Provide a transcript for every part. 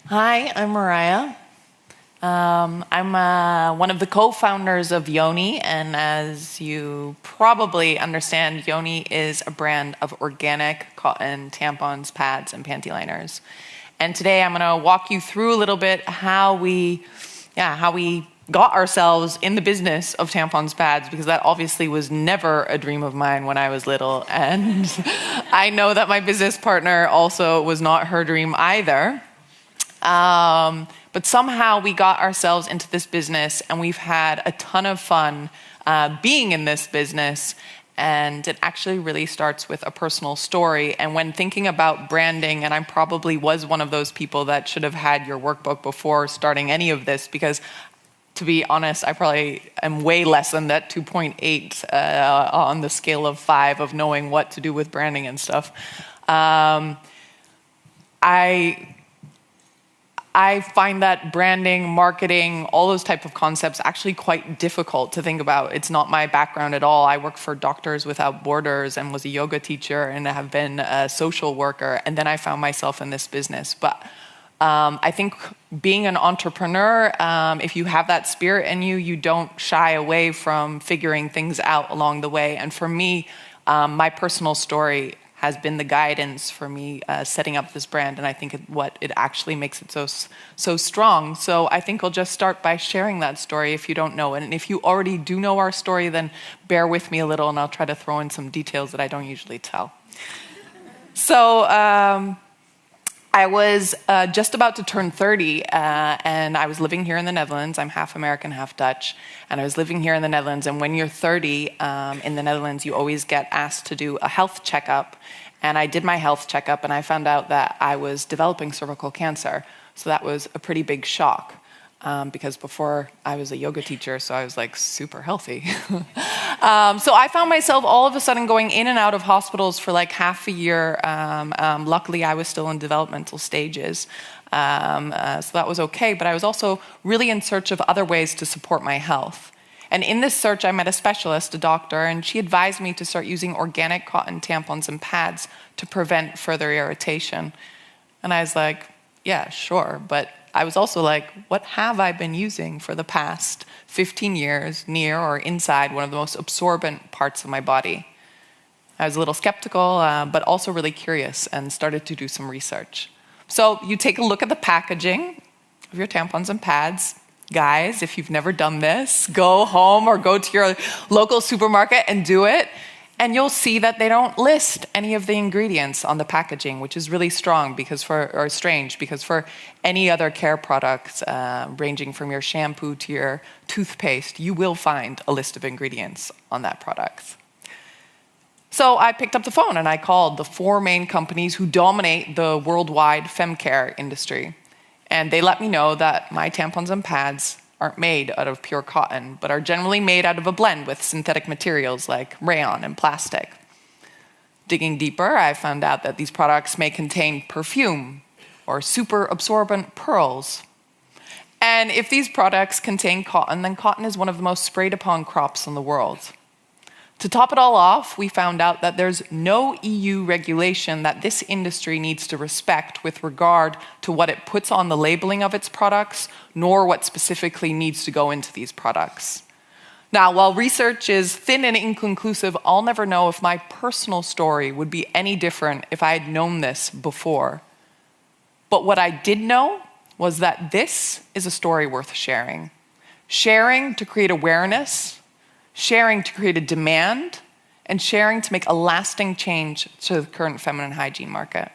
Hi, I'm Mariah. I'm one of the co-founders of Yoni, and as you probably understand, Yoni is a brand of organic cotton tampons, pads, and panty liners. And today I'm going to walk you through a little bit how we got ourselves in the business of tampons, pads, because that obviously was never a dream of mine when I was little. And I know that my business partner also was not her dream either. But somehow we got ourselves into this business, and we've had a ton of fun being in this business. And it actually really starts with a personal story. And when thinking about branding, and I probably was one of those people that should have had your workbook before starting any of this, because to be honest, I probably am way less than that 2.8 on the scale of 5 of knowing what to do with branding and stuff. I find that branding, marketing, all those type of concepts actually quite difficult to think about. It's not my background at all. I work for Doctors Without Borders and was a yoga teacher and have been a social worker. And then I found myself in this business. But I think being an entrepreneur, if you have that spirit in you, you don't shy away from figuring things out along the way. And for me, my personal story has been the guidance for me setting up this brand, and I think what it actually makes it so strong. So I think I'll just start by sharing that story if you don't know it. And if you already do know our story, then bear with me a little, and I'll try to throw in some details that I don't usually tell. So I was just about to turn 30, and I was living here in the Netherlands. I'm half American, half Dutch, and I was living here in the Netherlands. And when you're 30 in the Netherlands, you always get asked to do a health checkup. And I did my health checkup, and I found out that I was developing cervical cancer. So that was a pretty big shock. Because before I was a yoga teacher, so I was like super healthy. So I found myself all of a sudden going in and out of hospitals for like half a year. Luckily, I was still in developmental stages. So that was okay, but I was also really in search of other ways to support my health. And in this search, I met a specialist, a doctor, and she advised me to start using organic cotton tampons and pads to prevent further irritation. And I was like, yeah, sure, but I was also like, what have I been using for the past 15 years near or inside one of the most absorbent parts of my body? I was a little skeptical, but also really curious and started to do some research. So you take a look at the packaging of your tampons and pads. Guys, if you've never done this, go home or go to your local supermarket and do it. And you'll see that they don't list any of the ingredients on the packaging, which is really strange because for any other care products, ranging from your shampoo to your toothpaste, you will find a list of ingredients on that product. So I picked up the phone and I called the 4 main companies who dominate the worldwide femcare industry. And they let me know that my tampons and pads aren't made out of pure cotton, but are generally made out of a blend with synthetic materials like rayon and plastic. Digging deeper, I found out that these products may contain perfume or super absorbent pearls. And if these products contain cotton, then cotton is one of the most sprayed upon crops in the world. To top it all off, we found out that there's no EU regulation that this industry needs to respect with regard to what it puts on the labeling of its products, nor what specifically needs to go into these products. Now, while research is thin and inconclusive, I'll never know if my personal story would be any different if I had known this before. But what I did know was that this is a story worth sharing. Sharing to create awareness, sharing to create a demand, and sharing to make a lasting change to the current feminine hygiene market.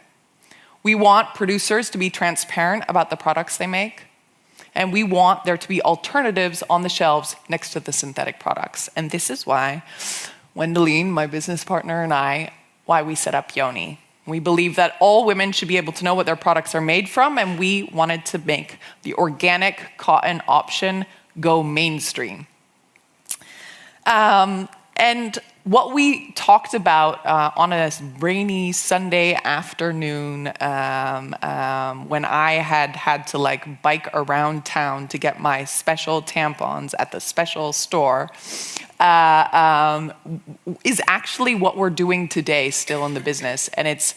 We want producers to be transparent about the products they make, and we want there to be alternatives on the shelves next to the synthetic products. And this is why Wendelien, my business partner, and why we set up Yoni. We believe that all women should be able to know what their products are made from, and we wanted to make the organic cotton option go mainstream. And what we talked about on a rainy Sunday afternoon when I had to like bike around town to get my special tampons at the special store is actually what we're doing today still in the business. And it's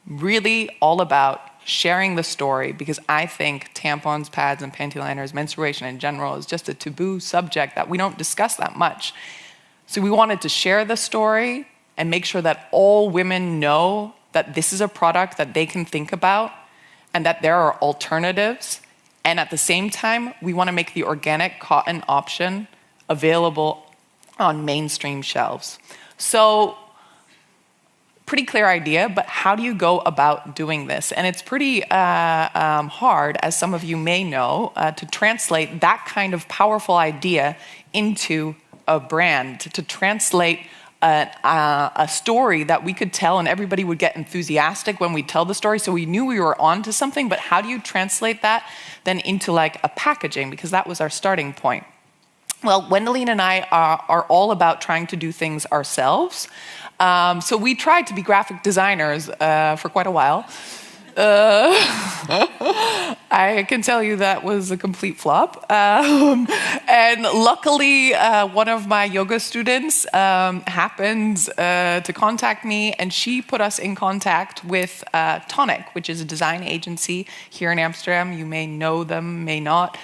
really all about sharing the story, because I think tampons, pads, and panty liners, menstruation in general, is just a taboo subject that we don't discuss that much. So we wanted to share the story and make sure that all women know that this is a product that they can think about and that there are alternatives. And at the same time, we want to make the organic cotton option available on mainstream shelves. So, pretty clear idea, but how do you go about doing this? And it's pretty hard, as some of you may know, to translate that kind of powerful idea into a brand, to translate a story that we could tell and everybody would get enthusiastic when we tell the story, so we knew we were on to something, but how do you translate that then into like a packaging? Because that was our starting point. Well, Wendelien and I are all about trying to do things ourselves. So we tried to be graphic designers for quite a while. I can tell you that was a complete flop. And luckily, one of my yoga students happened to contact me, and she put us in contact with Tonic, which is a design agency here in Amsterdam. You may know them, may not.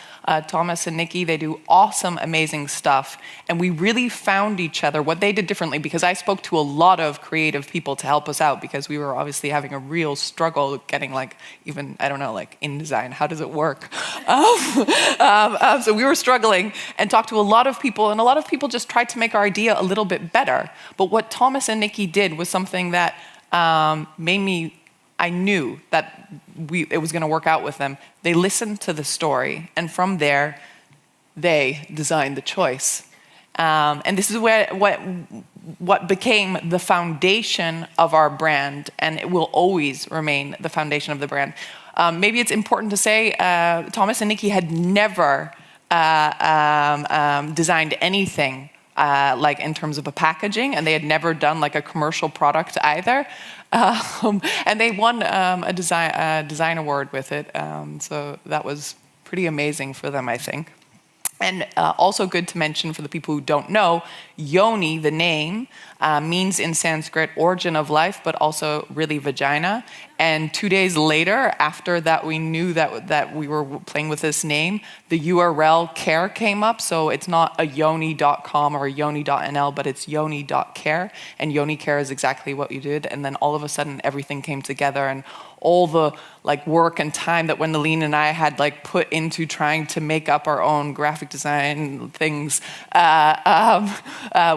Thomas and Nikki, they do awesome, amazing stuff. And we really found each other, what they did differently, because I spoke to a lot of creative people to help us out, because we were obviously having a real struggle getting even, I don't know, InDesign, how does it work? So we were struggling and talked to a lot of people, and a lot of people just tried to make our idea a little bit better. But what Thomas and Nikki did was something that I knew that it was going to work out with them. They listened to the story, and from there, they designed the choice. And this is what became the foundation of our brand, and it will always remain the foundation of the brand. Maybe it's important to say Thomas and Nikki had never designed anything in terms of a packaging, and they had never done a commercial product either. And they won a design award with it, so that was pretty amazing for them, I think. And also good to mention for the people who don't know, Yoni, the name, means in Sanskrit origin of life, but also really vagina. And 2 days later, after that we knew that we were playing with this name, the URL care came up. So it's not a yoni.com or a yoni.nl, but it's yoni.care. And Yoni care is exactly what you did. And then all of a sudden, everything came together, and all the work and time that Wendelien and I had put into trying to make up our own graphic design things,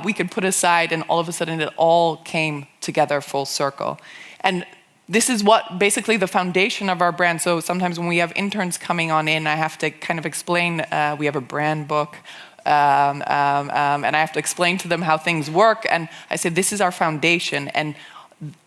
we could put aside, and all of a sudden it all came together full circle. And this is what basically the foundation of our brand. So sometimes when we have interns coming on in, I have to kind of explain, we have a brand book, and I have to explain to them how things work. And I say, this is our foundation. And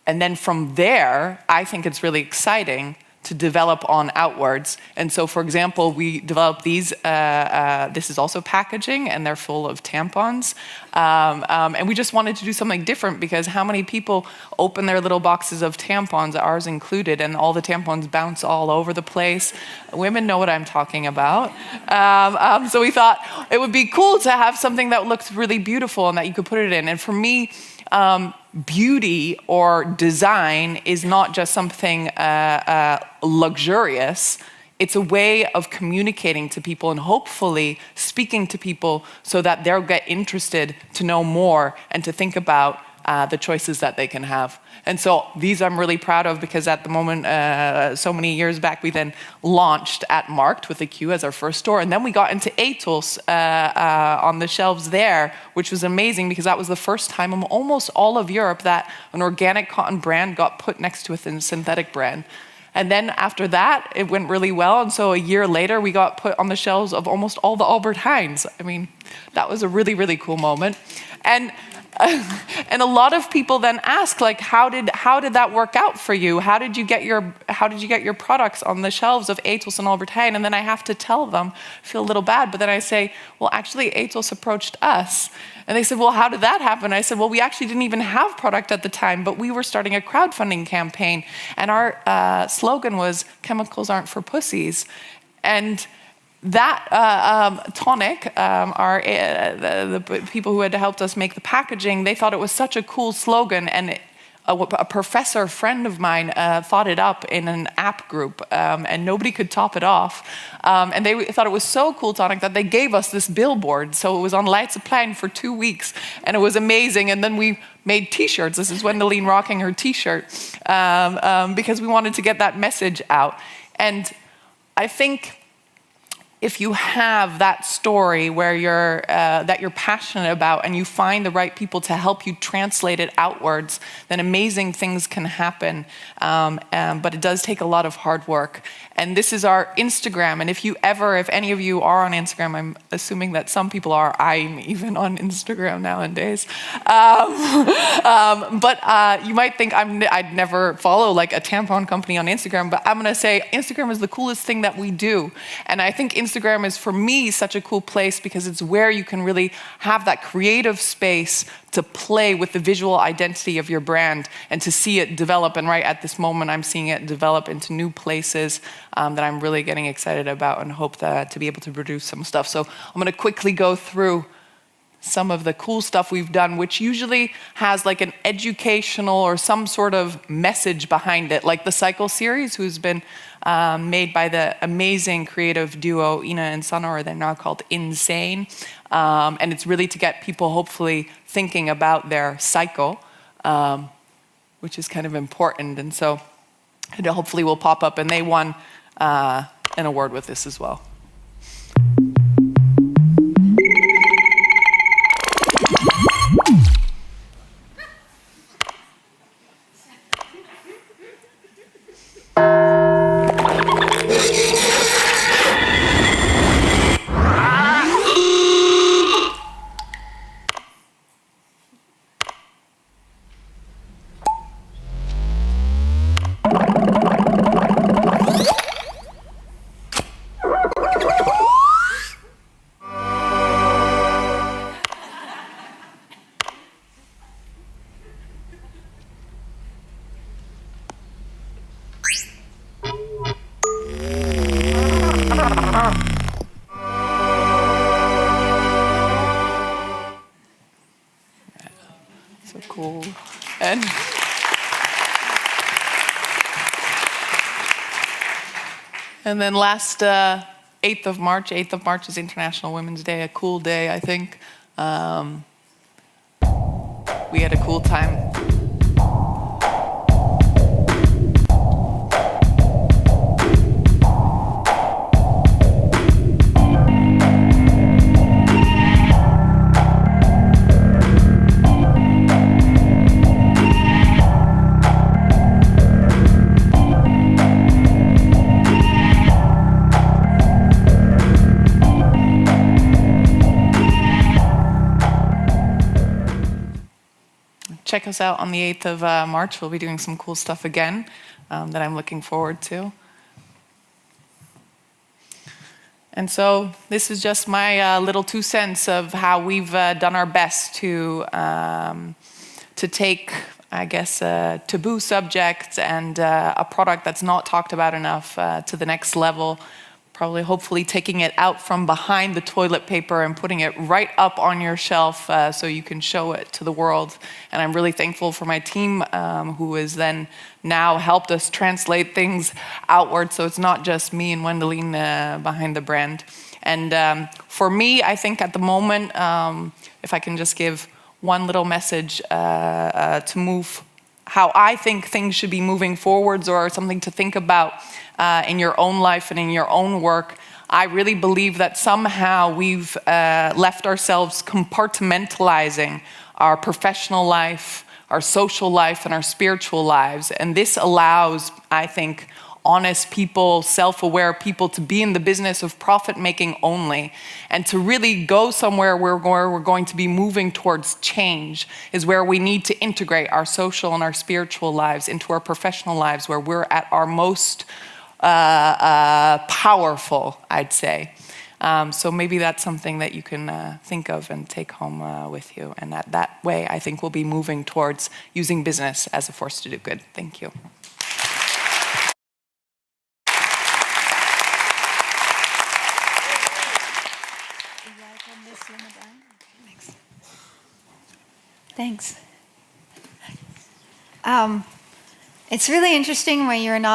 then from there, I think it's really exciting to develop on outwards. And so, for example, we developed these. This is also packaging, and they're full of tampons. And we just wanted to do something different, because how many people open their little boxes of tampons, ours included, and all the tampons bounce all over the place? Women know what I'm talking about. So we thought it would be cool to have something that looks really beautiful and that you could put it in. And for me, beauty or design is not just something luxurious. It's a way of communicating to people and hopefully speaking to people so that they'll get interested to know more and to think about the choices that they can have. And so these I'm really proud of, because at the moment, so many years back, we then launched at Markt with a Q as our first store. And then we got into Ethos on the shelves there, which was amazing, because that was the first time in almost all of Europe that an organic cotton brand got put next to a synthetic brand. And then after that, it went really well. And so a year later, we got put on the shelves of almost all the Albert Heijns. I mean, that was a really, really cool moment. And a lot of people then ask, how did that work out for you? How did you get your products on the shelves of Ethos and Albert Heijn? And then I have to tell them, I feel a little bad, but then I say, well, actually, Ethos approached us. And they said, well, how did that happen? I said, well, we actually didn't even have product at the time, but we were starting a crowdfunding campaign, and our slogan was, "Chemicals aren't for pussies." And that Tonic, the people who had helped us make the packaging, they thought it was such a cool slogan, and a professor friend of mine thought it up in an app group, and nobody could top it off. And they thought it was so cool, Tonic, that they gave us this billboard. So it was on Leidseplein for 2 weeks, and it was amazing. And then we made T-shirts. This is Wendelien rocking her T-shirt, because we wanted to get that message out. And I think if you have that story where that you're passionate about, and you find the right people to help you translate it outwards, then amazing things can happen. But it does take a lot of hard work. And this is our Instagram. And if any of you are on Instagram, I'm assuming that some people are. I'm even on Instagram nowadays. But you might think I'd never follow like a tampon company on Instagram, but I'm gonna say Instagram is the coolest thing that we do. And I think Instagram is, for me, such a cool place because it's where you can really have that creative space to play with the visual identity of your brand and to see it develop. And right at this moment, I'm seeing it develop into new places that I'm really getting excited about, and hope to be able to produce some stuff. So I'm going to quickly go through some of the cool stuff we've done, which usually has like an educational or some sort of message behind it, like the Cycle series, who's been made by the amazing creative duo Ina and Sonor. They're now called Insane. And it's really to get people hopefully thinking about their cycle, which is kind of important. And so it hopefully will pop up. And they won an award with this as well. So cool. And then last 8th of March is International Women's Day, a cool day, I think. We had a cool time. Check us out on the 8th of March. We'll be doing some cool stuff again that I'm looking forward to. And so this is just my little 2 cents of how we've done our best to take, I guess, a taboo subject and a product that's not talked about enough to the next level. Probably, hopefully, taking it out from behind the toilet paper and putting it right up on your shelf so you can show it to the world. And I'm really thankful for my team who has then now helped us translate things outward. So it's not just me and Wendelien behind the brand. And for me, I think at the moment, if I can just give one little message to move how I think things should be moving forwards, or something to think about in your own life and in your own work. I really believe that somehow we've left ourselves compartmentalizing our professional life, our social life, and our spiritual lives. And this allows, I think, honest people, self-aware people to be in the business of profit-making only, and to really go somewhere where we're going to be moving towards change is where we need to integrate our social and our spiritual lives into our professional lives, where we're at our most powerful, I'd say. So maybe that's something that you can think of and take home with you. And that way, I think we'll be moving towards using business as a force to do good. Thank you. Thanks. It's really interesting when you're not